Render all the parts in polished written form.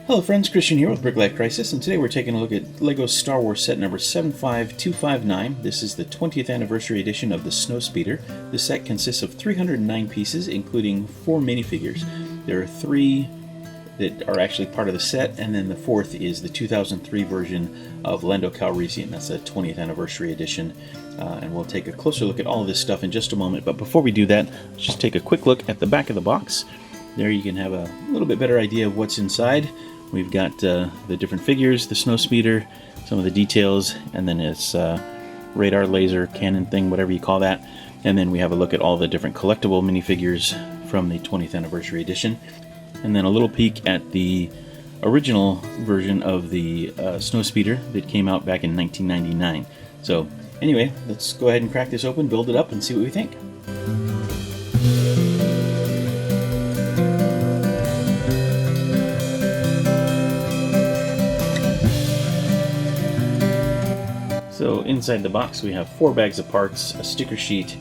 Hello friends, Christian here with BrickLifeCrisis, and today we're taking a look at LEGO Star Wars set number 75259. This is the 20th anniversary edition of the Snowspeeder. The set consists of 309 pieces, including 4 minifigures. There are 3 that are actually part of the set, and then the 4th is the 2003 version of Lando Calrissian. That's a 20th anniversary edition, and we'll take a closer look at all of this stuff in just a moment. But before we do that, let's just take a quick look at the back of the box. There you can have a little bit better idea of what's inside. We've got the different figures, the Snowspeeder, some of the details, and then its radar, laser, cannon thing, whatever you call that. And then we have a look at all the different collectible minifigures from the 20th anniversary edition. And then a little peek at the original version of the Snowspeeder that came out back in 1999. So anyway, let's go ahead and crack this open, build it up, and see what we think. So inside the box we have 4 bags of parts, a sticker sheet,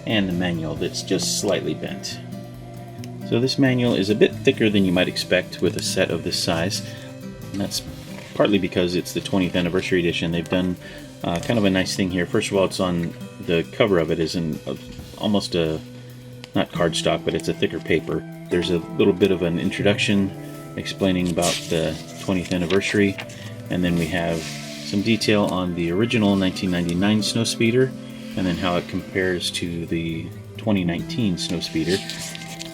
and a manual that's just slightly bent. So this manual is a bit thicker than you might expect with a set of this size, and that's partly because it's the 20th anniversary edition. They've done kind of a nice thing here. First of all, it's on the cover of it is almost a, not cardstock, but it's a thicker paper. There's a little bit of an introduction explaining about the 20th anniversary, and then we have some detail on the original 1999 Snowspeeder, and then how it compares to the 2019 Snowspeeder.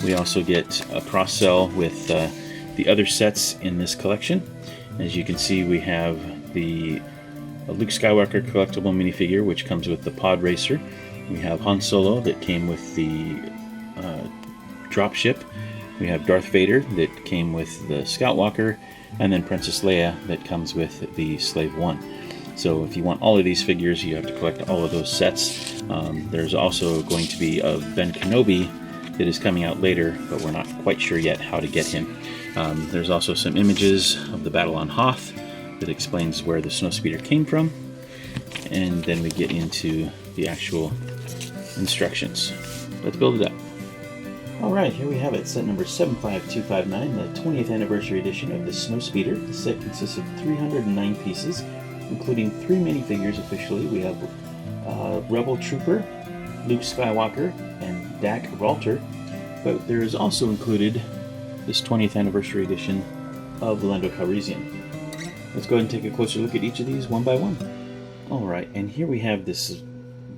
We also get a cross-sell with the other sets in this collection. As you can see, we have the Luke Skywalker collectible minifigure, which comes with the pod racer. We have Han Solo that came with the dropship. We have Darth Vader that came with the Scout Walker, and then Princess Leia that comes with the Slave One. So if you want all of these figures, you have to collect all of those sets. There's also going to be a Ben Kenobi that is coming out later, but we're not quite sure yet how to get him. There's also some images of the battle on Hoth that explains where the Snowspeeder came from, and then we get into the actual instructions. Let's build it up. Alright, here we have it, set number 75259, the 20th anniversary edition of the Snowspeeder. The set consists of 309 pieces, including 3 minifigures officially. We have Rebel Trooper, Luke Skywalker, and Dak Ralter, but there is also included this 20th anniversary edition of Lando Calrissian. Let's go ahead and take a closer look at each of these one by one. Alright, and here we have this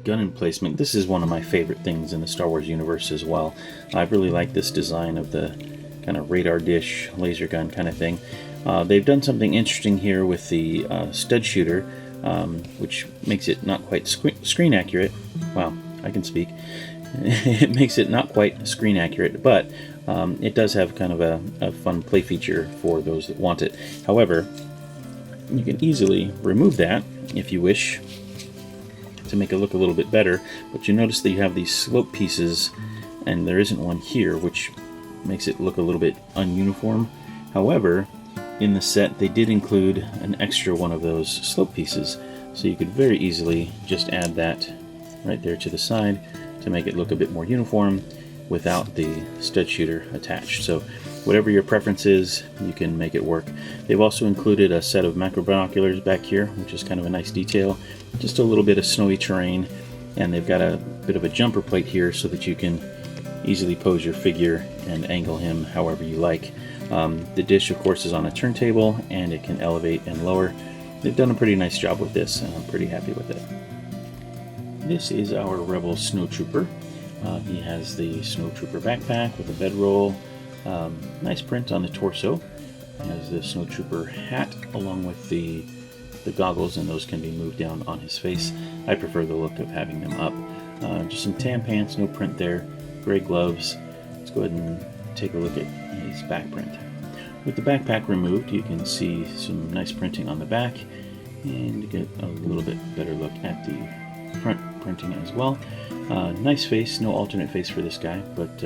gun emplacement. This is one of my favorite things in the Star Wars universe as well. I really like this design of the kind of radar dish, laser gun kind of thing. They've done something interesting here with the stud shooter, which makes it not quite screen accurate. Wow, I can speak. It makes it not quite screen accurate, but it does have kind of a fun play feature for those that want it. However, you can easily remove that if you wish to make it look a little bit better, but you notice that you have these slope pieces, and there isn't one here, which makes it look a little bit ununiform. However, in the set they did include an extra one of those slope pieces, so you could very easily just add that right there to the side to make it look a bit more uniform without the stud shooter attached. So whatever your preference is, you can make it work. They've also included a set of macro binoculars back here, which is kind of a nice detail. Just a little bit of snowy terrain, and they've got a bit of a jumper plate here so that you can easily pose your figure and angle him however you like. The dish, of course, is on a turntable, and it can elevate and lower. They've done a pretty nice job with this, and I'm pretty happy with it. This is our Rebel Snowtrooper. He has the Snowtrooper backpack with a bedroll. Nice print on the torso. He has the Snowtrooper hat along with the goggles, and those can be moved down on his face. I prefer the look of having them up. Just some tan pants, no print there. Gray gloves. Let's go ahead and take a look at his back print. With the backpack removed, you can see some nice printing on the back, and get a little bit better look at the front printing as well. Nice face, no alternate face for this guy, but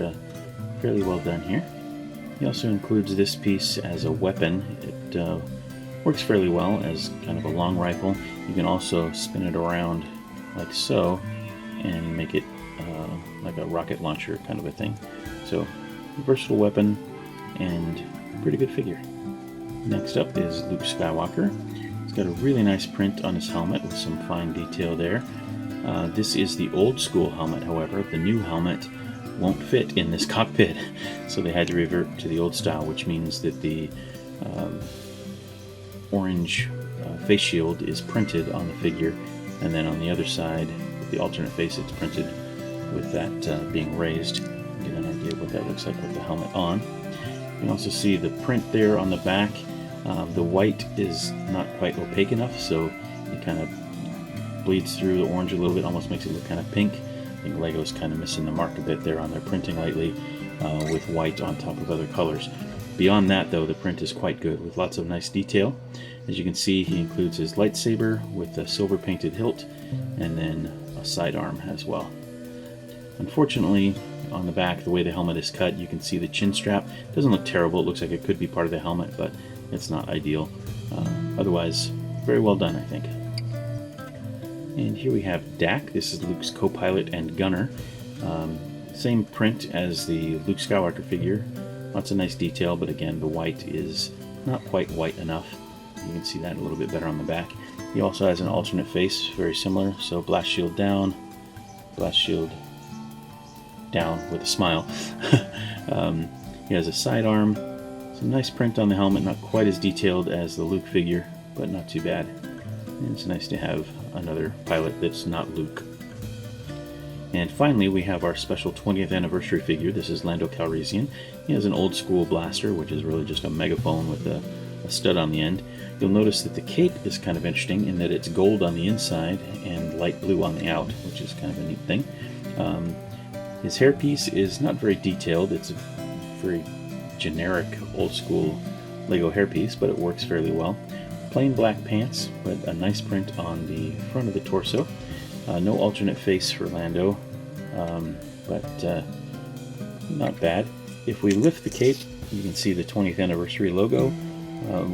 fairly well done here. He also includes this piece as a weapon. It works fairly well as kind of a long rifle. You can also spin it around like so and make it like a rocket launcher kind of a thing. So, versatile weapon, and pretty good figure. Next up is Luke Skywalker. He's got a really nice print on his helmet with some fine detail there. This is the old school helmet, however. The new helmet won't fit in this cockpit, so they had to revert to the old style, which means that the orange face shield is printed on the figure, and then on the other side, the alternate face, it's printed with that being raised. Get an idea of what that looks like with the helmet on. You can also see the print there on the back. The white is not quite opaque enough, so it kind of bleeds through the orange a little bit, almost makes it look kind of pink. I think Lego's kind of missing the mark a bit there on their printing lately with white on top of other colors. Beyond that, though, the print is quite good with lots of nice detail. As you can see, he includes his lightsaber with a silver painted hilt and then a sidearm as well. Unfortunately, on the back, the way the helmet is cut, you can see the chin strap. It doesn't look terrible. It looks like it could be part of the helmet, but it's not ideal. Otherwise, very well done, I think. And here we have Dak. This is Luke's co-pilot and gunner. Same print as the Luke Skywalker figure. Lots of nice detail, but again, the white is not quite white enough. You can see that a little bit better on the back. He also has an alternate face, very similar. So blast shield down with a smile. He has a sidearm. Some nice print on the helmet, not quite as detailed as the Luke figure, but not too bad. And it's nice to have another pilot that's not Luke. And finally, we have our special 20th anniversary figure. This is Lando Calrissian. He has an old school blaster, which is really just a megaphone with a stud on the end. You'll notice that the cape is kind of interesting in that it's gold on the inside and light blue on the out, which is kind of a neat thing. His hairpiece is not very detailed. It's a very generic old school Lego hairpiece, but it works fairly well. Plain black pants, but a nice print on the front of the torso. No alternate face for Lando, but not bad. If we lift the cape, you can see the 20th anniversary logo,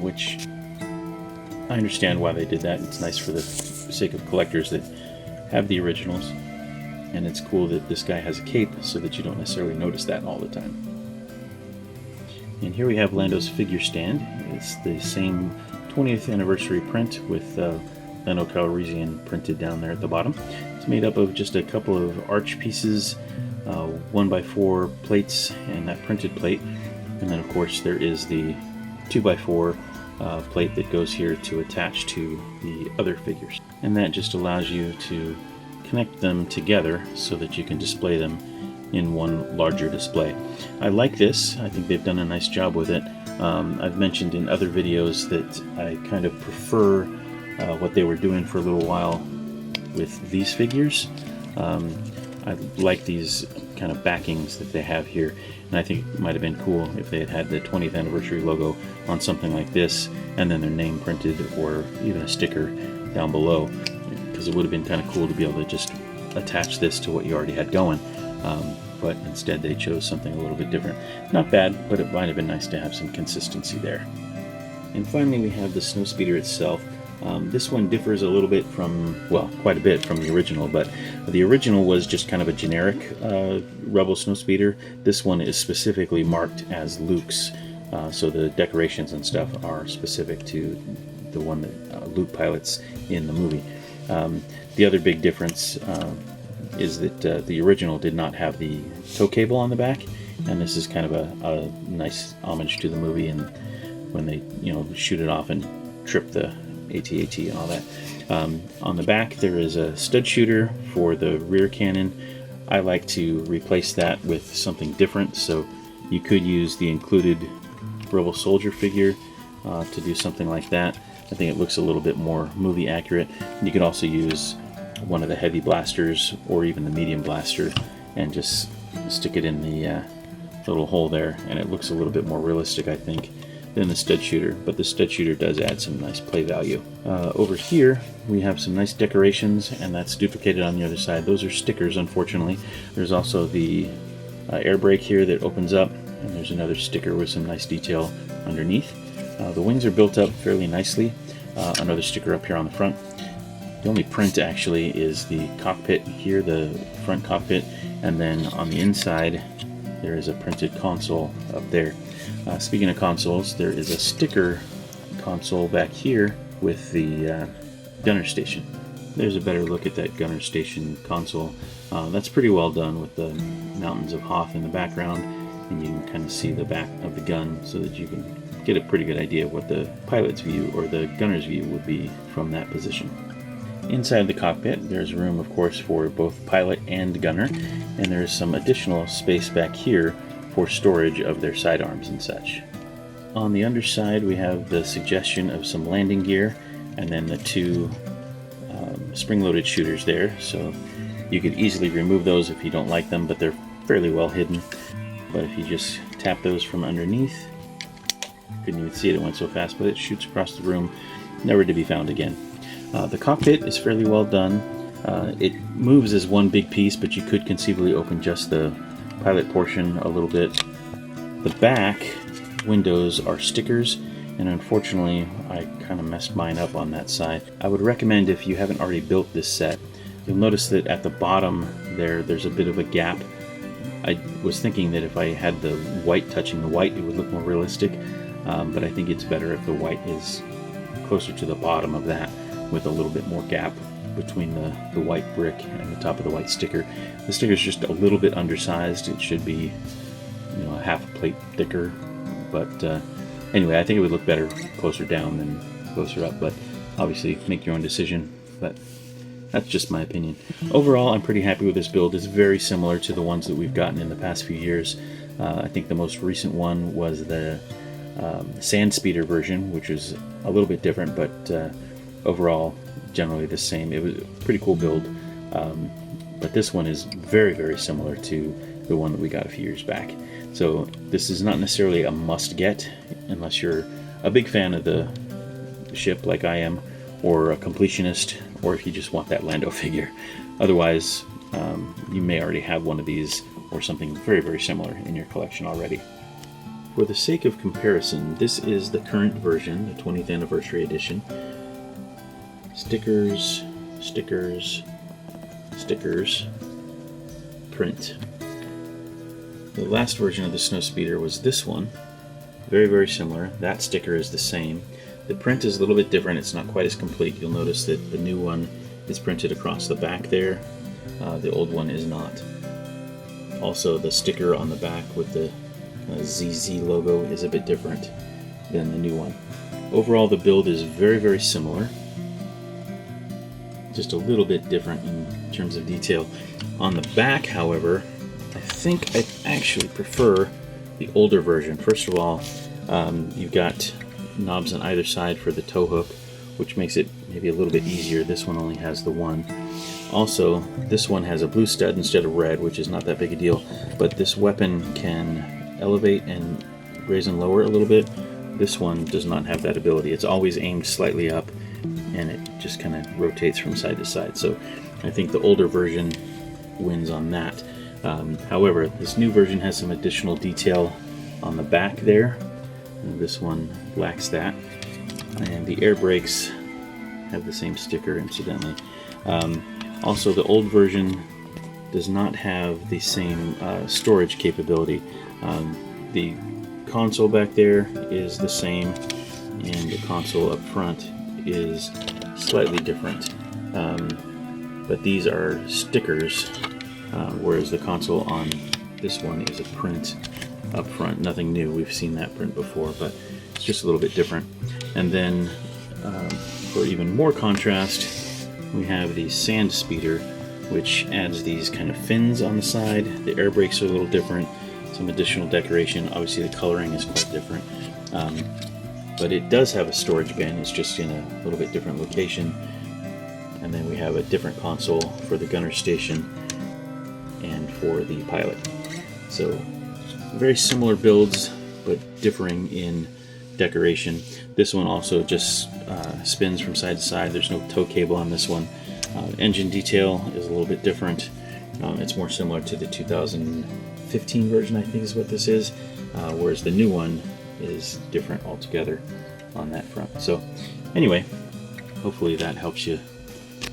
which I understand why they did that. It's nice for the sake of collectors that have the originals, and it's cool that this guy has a cape so that you don't necessarily notice that all the time. And here we have Lando's figure stand. It's the same 20th anniversary print with Lando Calrissian printed down there at the bottom. It's made up of just a couple of arch pieces, 1x4 plates, and that printed plate. And then, of course, there is the 2x4 plate that goes here to attach to the other figures. And that just allows you to connect them together so that you can display them in one larger display. I like this. I think they've done a nice job with it. I've mentioned in other videos that I kind of prefer what they were doing for a little while with these figures. I like these kind of backings that they have here, and I think it might have been cool if they had the 20th anniversary logo on something like this and then their name printed or even a sticker down below, because it would have been kind of cool to be able to just attach this to what you already had going. But instead they chose something a little bit different. Not bad, but it might have been nice to have some consistency there. And finally we have the Snowspeeder itself. This one differs a little bit from, well, quite a bit from the original, but the original was just kind of a generic Rebel Snowspeeder. This one is specifically marked as Luke's, so the decorations and stuff are specific to the one that Luke pilots in the movie. The other big difference is that the original did not have the tow cable on the back, and this is kind of a nice homage to the movie, and when they shoot it off and trip the AT-AT and all that. On the back there is a stud shooter for the rear cannon. I like to replace that with something different, so you could use the included Rebel Soldier figure to do something like that. I think it looks a little bit more movie accurate. You could also use one of the heavy blasters or even the medium blaster and just stick it in the little hole there, and it looks a little bit more realistic, I think, than the stud shooter, but the stud shooter does add some nice play value. Over here we have some nice decorations, and that's duplicated on the other side. Those are stickers, unfortunately. There's also the air brake here that opens up, and there's another sticker with some nice detail underneath. The wings are built up fairly nicely. Another sticker up here on the front. The only print actually is the cockpit here, the front cockpit, and then on the inside there is a printed console up there. Speaking of consoles, there is a sticker console back here with the gunner station. There's a better look at that gunner station console. That's pretty well done with the mountains of Hoth in the background, and you can kind of see the back of the gun so that you can get a pretty good idea of what the pilot's view or the gunner's view would be from that position. Inside the cockpit, there's room, of course, for both pilot and gunner, and there's some additional space back here for storage of their sidearms and such. On the underside, we have the suggestion of some landing gear, and then the two spring-loaded shooters there, so you could easily remove those if you don't like them, but they're fairly well hidden. But if you just tap those from underneath, couldn't even see it, it went so fast, but it shoots across the room, never to be found again. The cockpit is fairly well done. It moves as one big piece, but you could conceivably open just the pilot portion a little bit. The back windows are stickers, and unfortunately I kind of messed mine up on that side. I would recommend, if you haven't already built this set, you'll notice that at the bottom there's a bit of a gap. I was thinking that if I had the white touching the white, it would look more realistic, but I think it's better if the white is closer to the bottom of that, with a little bit more gap between the white brick and the top of the white sticker. The sticker is just a little bit undersized. It should be, a half a plate thicker, but anyway, I think it would look better closer down than closer up, but obviously make your own decision, but that's just my opinion. Overall, I'm pretty happy with this build. It's very similar to the ones that we've gotten in the past few years. I think the most recent one was the Snowspeeder version, which was a little bit different, but overall generally the same. It was a pretty cool build, but this one is very, very similar to the one that we got a few years back. So this is not necessarily a must-get unless you're a big fan of the ship like I am, or a completionist, or if you just want that Lando figure. Otherwise, you may already have one of these or something very, very similar in your collection already. For the sake of comparison, this is the current version, the 20th anniversary edition. Stickers, stickers, stickers, print. The last version of the Snowspeeder was this one. Very, very similar. That sticker is the same. The print is a little bit different. It's not quite as complete. You'll notice that the new one is printed across the back there. The old one is not. Also, the sticker on the back with the ZZ logo is a bit different than the new one. Overall, the build is very, very similar. Just a little bit different in terms of detail. On the back, however, I think I actually prefer the older version. First of all, you've got knobs on either side for the tow hook, which makes it maybe a little bit easier. This one only has the one. Also, this one has a blue stud instead of red, which is not that big a deal, but this weapon can elevate and raise and lower a little bit. This one does not have that ability. It's always aimed slightly up, and it just kind of rotates from side to side. So I think the older version wins on that. However, this new version has some additional detail on the back there. And this one lacks that. And the air brakes have the same sticker, incidentally. Also, the old version does not have the same storage capability. The console back there is the same, and the console up front is slightly different. But these are stickers, whereas the console on this one is a print up front. Nothing new. We've seen that print before, but it's just a little bit different. And then for even more contrast, we have the Snowspeeder, which adds these kind of fins on the side. The air brakes are a little different. Some additional decoration. Obviously the coloring is quite different. But it does have a storage bin. It's just in a little bit different location. And then we have a different console for the gunner station and for the pilot. So very similar builds, but differing in decoration. This one also just spins from side to side. There's no tow cable on this one. Engine detail is a little bit different. It's more similar to the 2015 version, I think is what this is, whereas the new one is different altogether on that front. So anyway, hopefully that helps you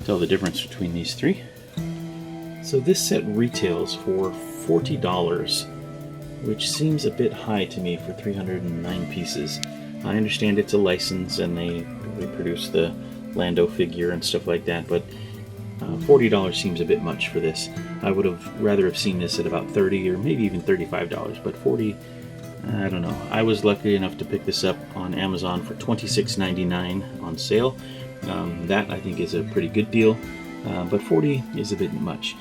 tell the difference between these three. So this set retails for $40, which seems a bit high to me for 309 pieces. I understand it's a license and they produce the Lando figure and stuff like that, but $40 seems a bit much for this. I would have rather have seen this at about $30 or maybe even $35, but $40, I don't know. I was lucky enough to pick this up on Amazon for $26.99 on sale. That I think is a pretty good deal, but $40 is a bit much.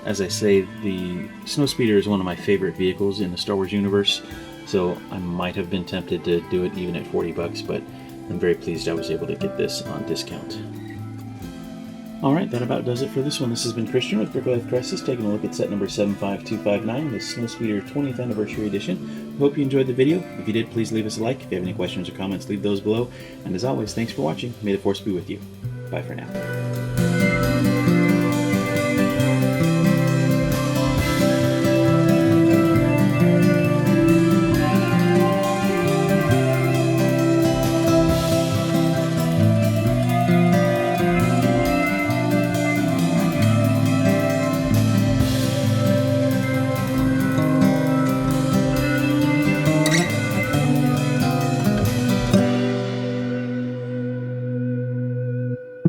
As I say, the Snowspeeder is one of my favorite vehicles in the Star Wars universe, so I might have been tempted to do it even at $40, but I'm very pleased I was able to get this on discount. Alright, that about does it for this one. This has been Christian with BrickLifeCrisis, taking a look at set number 75259, the Snowspeeder 20th Anniversary Edition. We hope you enjoyed the video. If you did, please leave us a like. If you have any questions or comments, leave those below. And as always, thanks for watching. May the Force be with you. Bye for now.